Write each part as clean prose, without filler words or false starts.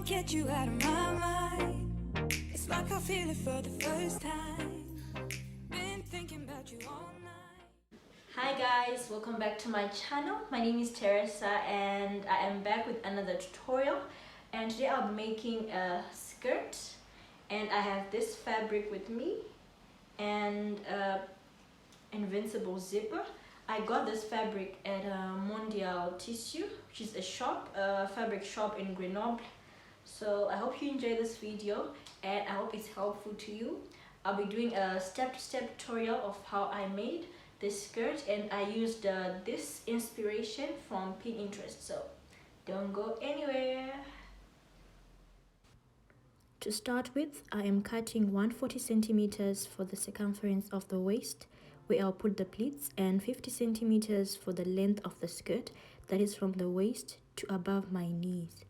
Get you out of my mind. It's like I feel it for the first time. Been thinking about you all night. Hi guys, welcome back to my channel. My name is Teresa and I am back with another tutorial, and today I'll be making a skirt, and I have this fabric with me and invincible zipper. I got this fabric at Mondial Tissue, which is a fabric shop in Grenoble. So I hope you enjoy this video and I hope it's helpful to you. I'll be doing a step-to-step tutorial of how I made this skirt, and I used this inspiration from Pinterest, so don't go anywhere. To start with, I am cutting 140 centimeters for the circumference of the waist, where I'll put the pleats, and 50 centimeters for the length of the skirt, that is from the waist to above my knees.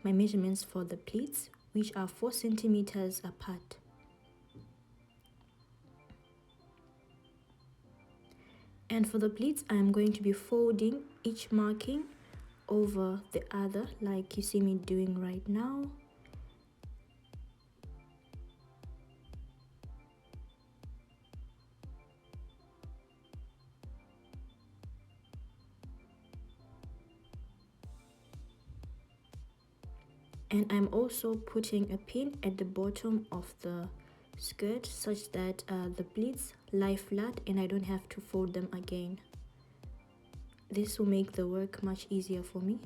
My measurements for the pleats, which are 4 centimeters apart. And for the pleats, I'm going to be folding each marking over the other, like you see me doing right now. And I'm also putting a pin at the bottom of the skirt such that the pleats lie flat and I don't have to fold them again. This will make the work much easier for me.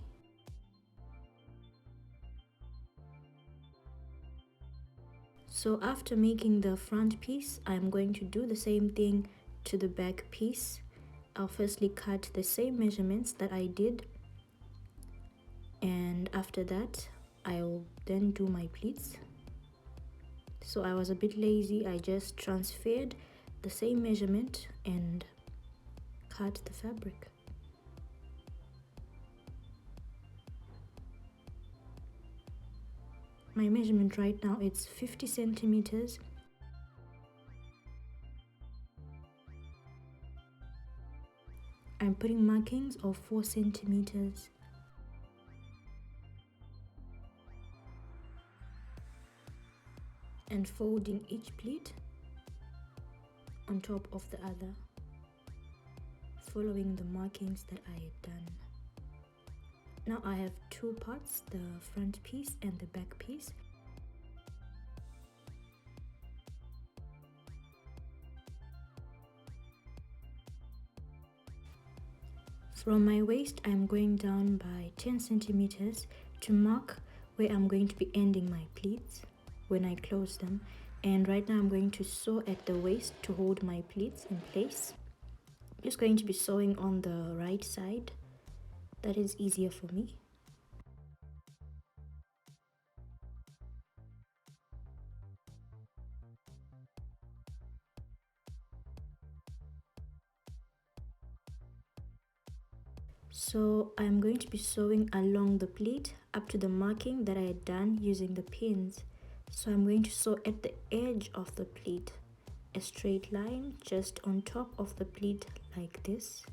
So after making the front piece, I'm going to do the same thing to the back piece. I'll firstly cut the same measurements that I did, and after that I'll then do my pleats. So I was a bit lazy, I just transferred the same measurement and cut the fabric. My measurement right now is 50 centimeters. I'm putting markings of 4 centimeters. And folding each pleat on top of the other, following the markings that I had done. Now I have two parts, the front piece and the back piece. From my waist, I'm going down by 10 centimeters to mark where I'm going to be ending my pleats when I close them. And right now I'm going to sew at the waist to hold my pleats in place. I'm just going to be sewing on the right side. That is easier for me. So I'm going to be sewing along the pleat up to the marking that I had done using the pins. So I'm going to sew at the edge of the pleat, a straight line just on top of the pleat like this.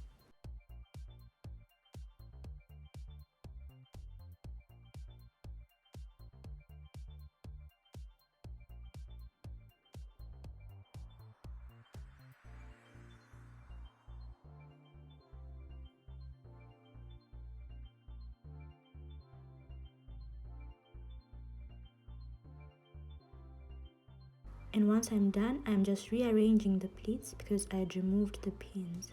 And once I'm done, I'm just rearranging the pleats because I had removed the pins.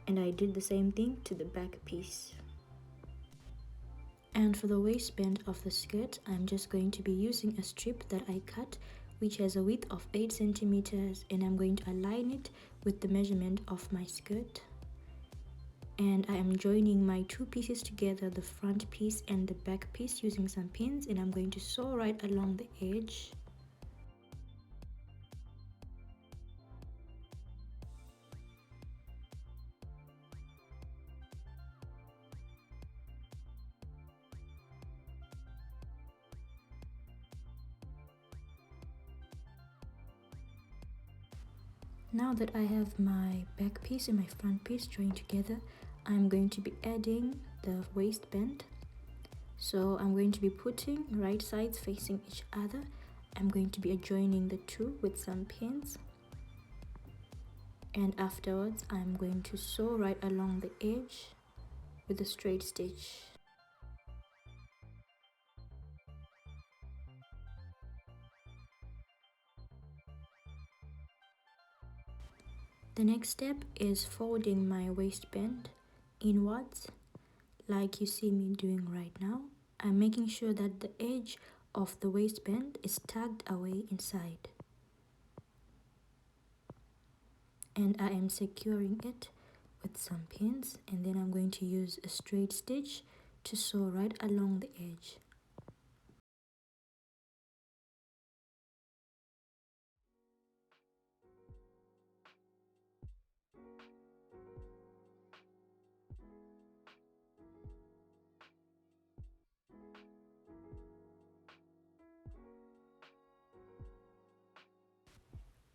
And I did the same thing to the back piece. And for the waistband of the skirt, I'm just going to be using a strip that I cut, which has a width of 8 centimeters, and I'm going to align it with the measurement of my skirt. And I am joining my two pieces together, the front piece and the back piece, using some pins, and I'm going to sew right along the edge. Now that I have my back piece and my front piece joined together, I'm going to be adding the waistband. So I'm going to be putting right sides facing each other. I'm going to be adjoining the two with some pins. And afterwards, I'm going to sew right along the edge with a straight stitch. The next step is folding my waistband inwards, like you see me doing right now. I'm making sure that the edge of the waistband is tucked away inside. And I am securing it with some pins, and then I'm going to use a straight stitch to sew right along the edge.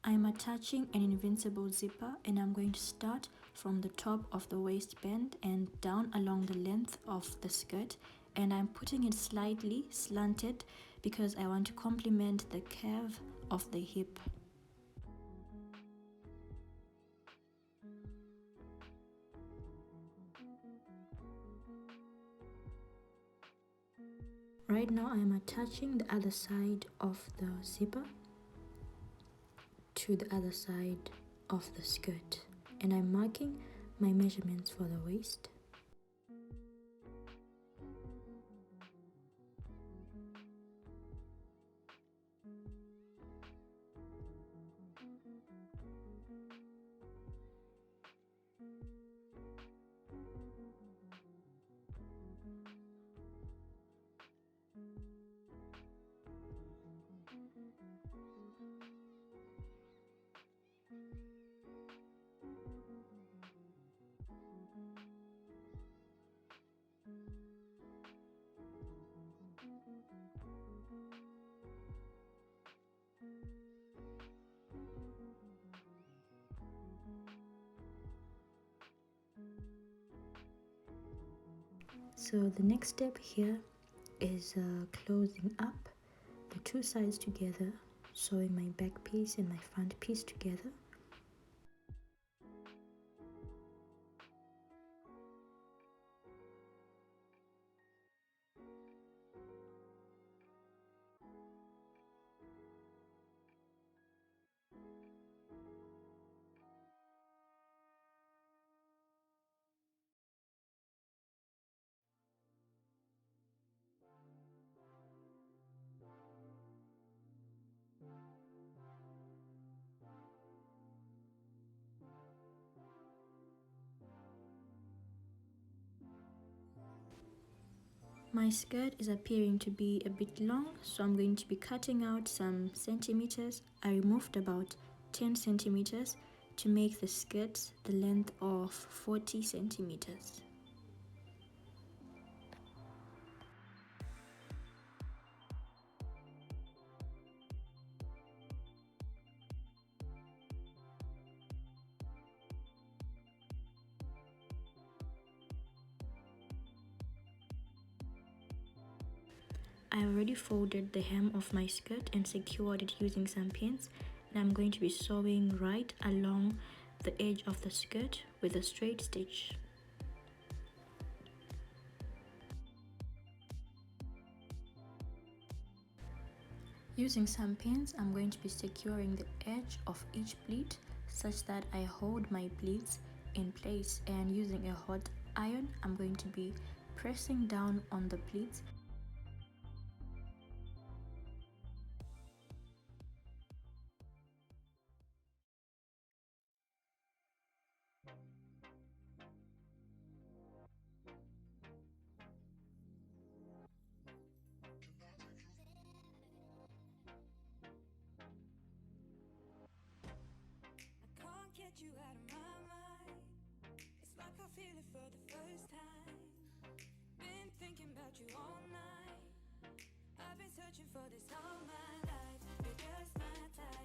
I'm attaching an invincible zipper, and I'm going to start from the top of the waistband and down along the length of the skirt, and I'm putting it slightly slanted because I want to complement the curve of the hip. Right now I'm attaching the other side of the zipper to the other side of the skirt, and I'm marking my measurements for the waist. So the next step here is closing up the two sides together, sewing my back piece and my front piece together. My skirt is appearing to be a bit long, so I'm going to be cutting out some centimeters. I removed about 10 centimeters to make the skirt the length of 40 centimeters. I already folded the hem of my skirt and secured it using some pins, and I'm going to be sewing right along the edge of the skirt with a straight stitch. Using some pins, I'm going to be securing the edge of each pleat such that I hold my pleats in place, and using a hot iron, I'm going to be pressing down on the pleats. Get you out of my mind. It's like I feel it for the first time. Been thinking about you all night. I've been searching for this all my life. You're just my type.